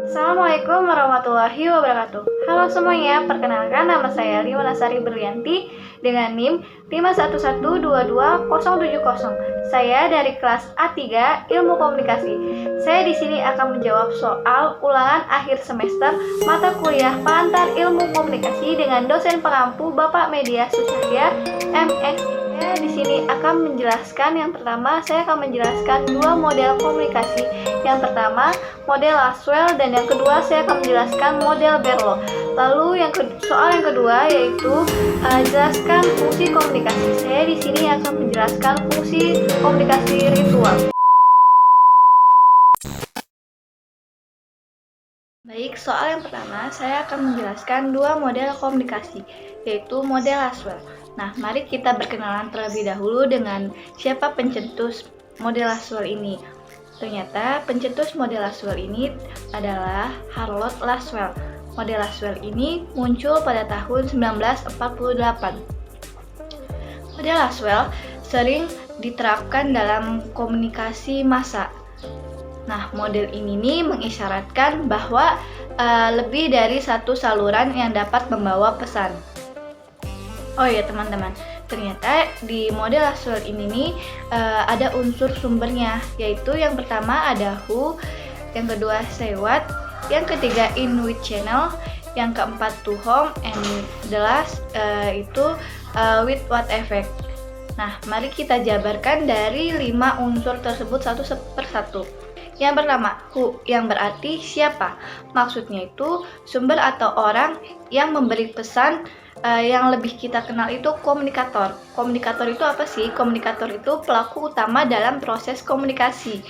Assalamualaikum warahmatullahi wabarakatuh. Halo semuanya, perkenalkan nama saya Liwanasari Berlianti dengan NIM 511222070. Saya dari kelas A3 Ilmu Komunikasi. Saya di sini akan menjawab soal ulangan akhir semester mata kuliah Pengantar Ilmu Komunikasi dengan dosen pengampu Bapak Media Susahya MS. Di sini akan menjelaskan yang pertama, saya akan menjelaskan dua model komunikasi. Yang pertama, model Laswell, dan yang kedua saya akan menjelaskan model Berlo. Lalu soal yang kedua yaitu jelaskan fungsi komunikasi. Saya di sini akan menjelaskan fungsi komunikasi ritual. Baik, soal yang pertama saya akan menjelaskan dua model komunikasi, yaitu model Laswell. Nah, mari kita berkenalan terlebih dahulu dengan siapa pencetus model Laswell ini. Ternyata pencetus model Laswell ini adalah Harold Laswell. Model Laswell ini muncul pada tahun 1948. Model Laswell sering diterapkan dalam komunikasi massa. Nah, model ini nih mengisyaratkan bahwa lebih dari satu saluran yang dapat membawa pesan. Oh ya teman-teman, ternyata di model Laswell ini nih ada unsur sumbernya, yaitu yang pertama ada who, yang kedua say what, yang ketiga in which channel, yang keempat to whom, and the last itu with what effect. Nah, mari kita jabarkan dari 5 unsur tersebut satu per satu. Yang pertama, who, yang berarti siapa. Maksudnya itu sumber atau orang yang memberi pesan. Yang lebih kita kenal itu komunikator. Komunikator itu apa sih? Komunikator itu pelaku utama dalam proses komunikasi.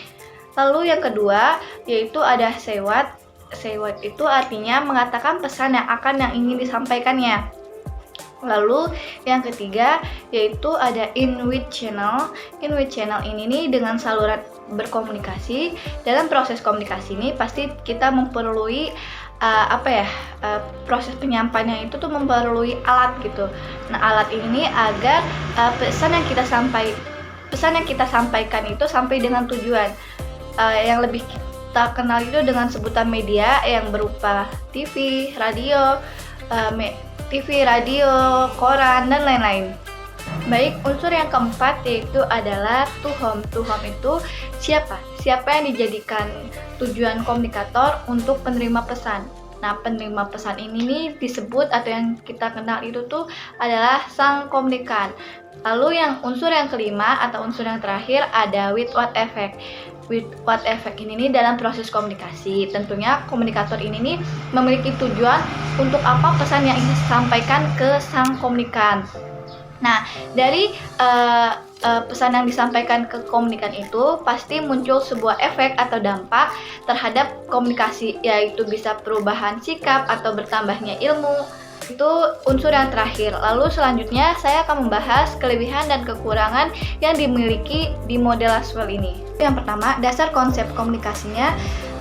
Lalu yang kedua yaitu ada say what. Say what itu artinya mengatakan pesan yang ingin disampaikannya. Lalu yang ketiga yaitu ada in which channel. In which channel ini nih dengan saluran berkomunikasi. Dalam proses komunikasi ini pasti kita memperoleh proses penyampaiannya itu tuh memperoleh alat gitu. Nah, alat ini agar pesan yang kita sampaikan itu sampai dengan tujuan. Yang lebih kita kenal itu dengan sebutan media yang berupa TV, radio, koran, dan lain-lain. Baik, unsur yang keempat yaitu adalah to whom. To whom itu siapa? Siapa yang dijadikan tujuan komunikator untuk penerima pesan. Nah, penerima pesan ini nih disebut atau yang kita kenal itu tuh adalah sang komunikan. Lalu unsur yang kelima atau unsur yang terakhir ada with what effect. With what effect ini nih dalam proses komunikasi. Tentunya komunikator ini nih memiliki tujuan untuk apa pesan yang ingin disampaikan ke sang komunikan. Nah, dari pesan yang disampaikan ke komunikan itu pasti muncul sebuah efek atau dampak terhadap komunikasi, yaitu bisa perubahan sikap atau bertambahnya ilmu. Itu unsur yang terakhir. Lalu selanjutnya saya akan membahas kelebihan dan kekurangan yang dimiliki di model Laswell ini. Yang pertama, dasar konsep komunikasinya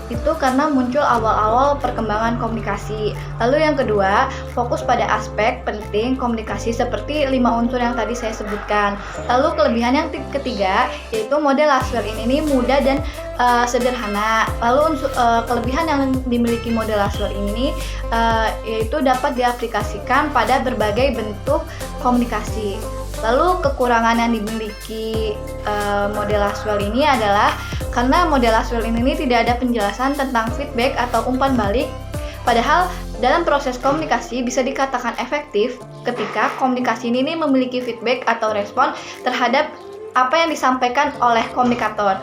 itu karena muncul awal-awal perkembangan komunikasi. Lalu yang kedua, fokus pada aspek penting komunikasi seperti 5 unsur yang tadi saya sebutkan. Lalu kelebihan yang ketiga yaitu model Laswell ini mudah dan sederhana. Lalu kelebihan yang dimiliki model Laswell ini yaitu dapat diaplikasikan pada berbagai bentuk komunikasi. Lalu kekurangan yang dimiliki model Laswell ini adalah karena model Laswell ini tidak ada penjelasan tentang feedback atau umpan balik. Padahal dalam proses komunikasi bisa dikatakan efektif ketika komunikasi ini memiliki feedback atau respon terhadap apa yang disampaikan oleh komunikator.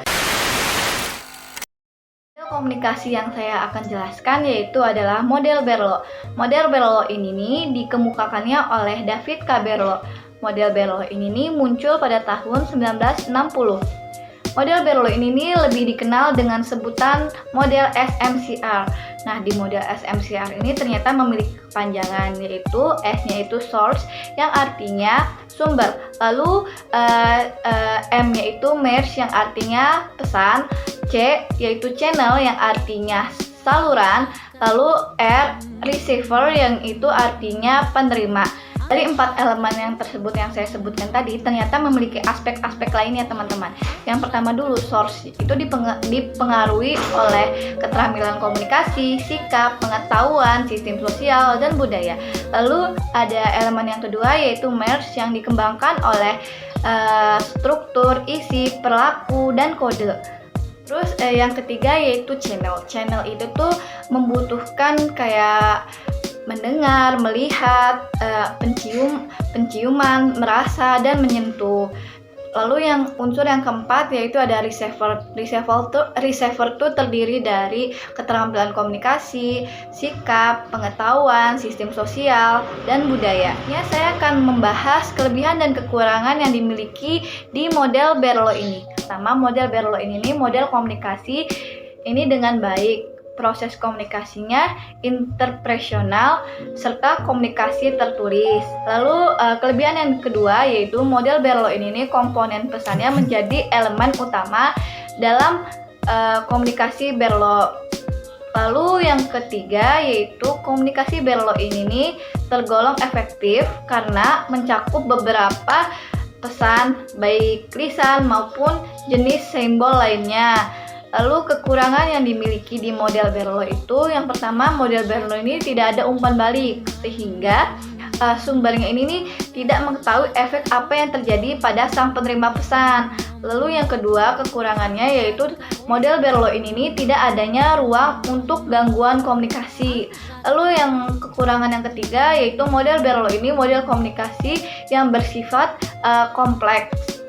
Komunikasi yang saya akan jelaskan yaitu adalah model Berlo. Model Berlo ini nih dikemukakannya oleh David K. Berlo. Model Berlo ini muncul pada tahun 1960. Model Berlo ini lebih dikenal dengan sebutan model SMCR. Nah, di model SMCR ini ternyata memiliki kepanjangan, yaitu S-nya itu source yang artinya sumber. Lalu M-nya itu merge yang artinya pesan, C yaitu channel yang artinya saluran, lalu R receiver yang itu artinya penerima. Dari 4 elemen yang tersebut yang saya sebutkan tadi ternyata memiliki aspek-aspek lainnya teman-teman. Yang pertama dulu, source itu dipengaruhi oleh keterampilan komunikasi, sikap, pengetahuan, sistem sosial, dan budaya. Lalu ada elemen yang kedua yaitu merge yang dikembangkan oleh struktur, isi, perilaku, dan kode. Terus yang ketiga yaitu channel. Channel itu tuh membutuhkan kayak mendengar, melihat, penciuman, merasa, dan menyentuh. Lalu unsur yang keempat yaitu ada receiver. Receiver tuh terdiri dari keterampilan komunikasi, sikap, pengetahuan, sistem sosial, dan budaya. Ya, saya akan membahas kelebihan dan kekurangan yang dimiliki di model Berlo ini. Pertama, model Berlo ini model komunikasi ini dengan baik. Proses komunikasinya interpersonal serta komunikasi tertulis. Lalu kelebihan yang kedua yaitu model Berlo ini komponen pesannya menjadi elemen utama dalam komunikasi Berlo. Lalu yang ketiga yaitu komunikasi Berlo ini tergolong efektif karena mencakup beberapa pesan baik lisan maupun jenis simbol lainnya. Lalu kekurangan yang dimiliki di model Berlo itu, yang pertama model Berlo ini tidak ada umpan balik sehingga sumbernya ini tidak mengetahui efek apa yang terjadi pada sang penerima pesan. Lalu yang kedua kekurangannya yaitu model Berlo ini tidak adanya ruang untuk gangguan komunikasi. Lalu yang kekurangan yang ketiga yaitu model Berlo ini model komunikasi yang bersifat kompleks.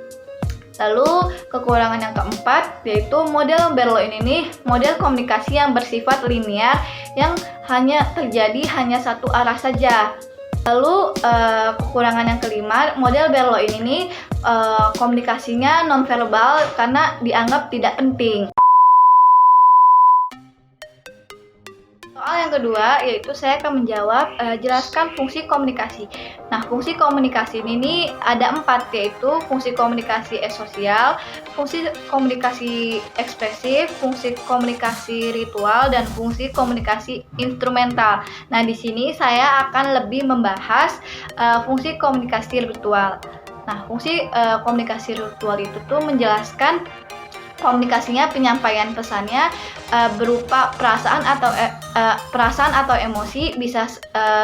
Lalu kekurangan yang keempat yaitu model Berlo ini model komunikasi yang bersifat linear yang hanya terjadi hanya satu arah saja. Lalu kekurangan yang kelima model Berlo ini komunikasinya nonverbal karena dianggap tidak penting. Soal yang kedua yaitu saya akan menjawab jelaskan fungsi komunikasi. Nah, fungsi komunikasi ini ada 4 yaitu fungsi komunikasi sosial, fungsi komunikasi ekspresif, fungsi komunikasi ritual, dan fungsi komunikasi instrumental. Nah, di sini saya akan lebih membahas fungsi komunikasi ritual. Nah, fungsi komunikasi ritual itu tuh menjelaskan komunikasinya, penyampaian pesannya berupa perasaan atau emosi bisa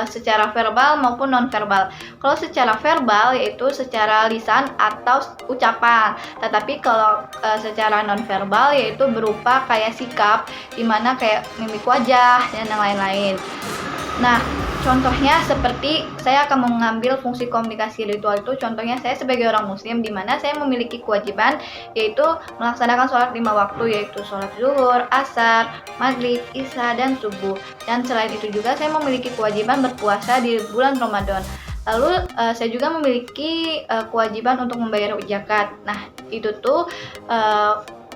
secara verbal maupun nonverbal. Kalau secara verbal yaitu secara lisan atau ucapan. Tetapi kalau secara nonverbal yaitu berupa kayak sikap, dimana kayak mimik wajah dan yang lain-lain. Nah, contohnya seperti saya akan mengambil fungsi komunikasi ritual itu, contohnya saya sebagai orang muslim di mana saya memiliki kewajiban yaitu melaksanakan sholat 5 waktu yaitu sholat zuhur, asar, maghrib, isya, dan subuh. Dan selain itu juga saya memiliki kewajiban berpuasa di bulan Ramadan. Lalu saya juga memiliki kewajiban untuk membayar zakat. Nah, itu tuh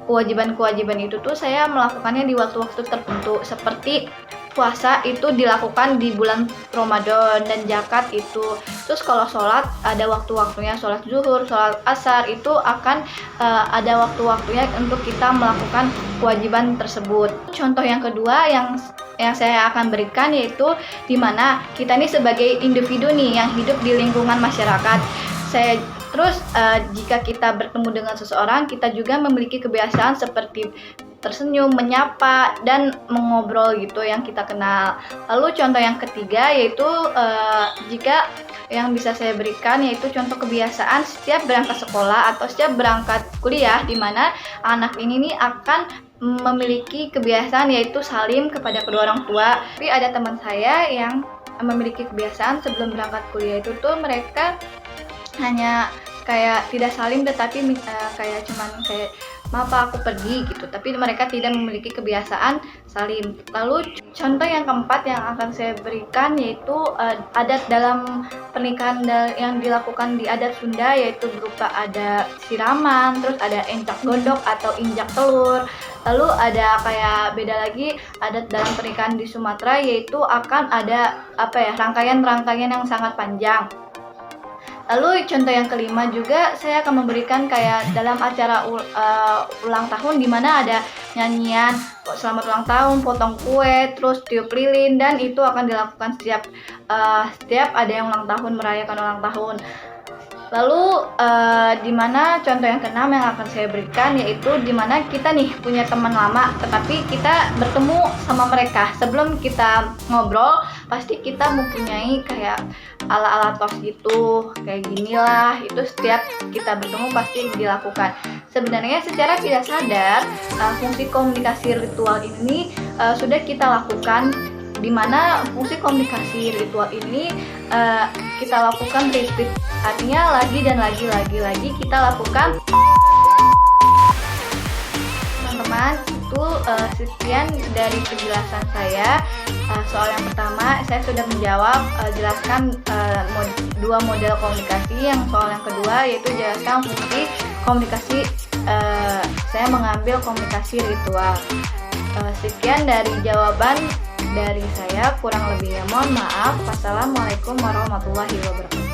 kewajiban-kewajiban itu tuh saya melakukannya di waktu-waktu tertentu seperti puasa itu dilakukan di bulan Ramadan dan zakat itu. Terus kalau sholat ada waktu-waktunya, sholat zuhur, sholat asar itu akan ada waktu-waktunya untuk kita melakukan kewajiban tersebut. Contoh yang kedua yang saya akan berikan yaitu dimana kita ini sebagai individu nih yang hidup di lingkungan masyarakat. Terus jika kita bertemu dengan seseorang, kita juga memiliki kebiasaan seperti tersenyum, menyapa, dan mengobrol gitu yang kita kenal. Lalu contoh yang ketiga yaitu jika yang bisa saya berikan yaitu contoh kebiasaan setiap berangkat sekolah atau setiap berangkat kuliah, di mana anak ini akan memiliki kebiasaan yaitu salim kepada kedua orang tua. Tapi ada teman saya yang memiliki kebiasaan sebelum berangkat kuliah itu tuh mereka hanya kayak tidak salim tetapi kayak cuman kayak maaf aku pergi gitu, tapi mereka tidak memiliki kebiasaan salim. Lalu contoh yang keempat yang akan saya berikan yaitu adat dalam pernikahan yang dilakukan di adat Sunda yaitu berupa ada siraman, terus ada encak gondok atau injak telur. Lalu ada kayak beda lagi adat dalam pernikahan di Sumatera yaitu akan ada rangkaian-rangkaian yang sangat panjang. Lalu contoh yang kelima juga saya akan memberikan kayak dalam acara ulang tahun di mana ada nyanyian selamat ulang tahun, potong kue, terus tiup lilin, dan itu akan dilakukan setiap ada yang ulang tahun, merayakan ulang tahun. Lalu di mana contoh yang keenam yang akan saya berikan yaitu di mana kita nih punya teman lama tetapi kita bertemu sama mereka. Sebelum kita ngobrol pasti kita mempunyai kayak ala-ala tos gitu, kayak ginilah. Itu setiap kita bertemu pasti dilakukan. Sebenarnya secara tidak sadar fungsi komunikasi ritual ini sudah kita lakukan, di mana fungsi komunikasi ritual ini kita lakukan repeat, artinya lagi dan lagi kita lakukan. Teman-teman, itu sekian dari penjelasan saya. Soal yang pertama saya sudah menjawab, jelaskan dua model komunikasi. Yang soal yang kedua yaitu jelaskan fungsi komunikasi. Saya mengambil komunikasi ritual. Sekian dari jawaban dari saya, kurang lebihnya mohon maaf. Wassalamualaikum warahmatullahi wabarakatuh.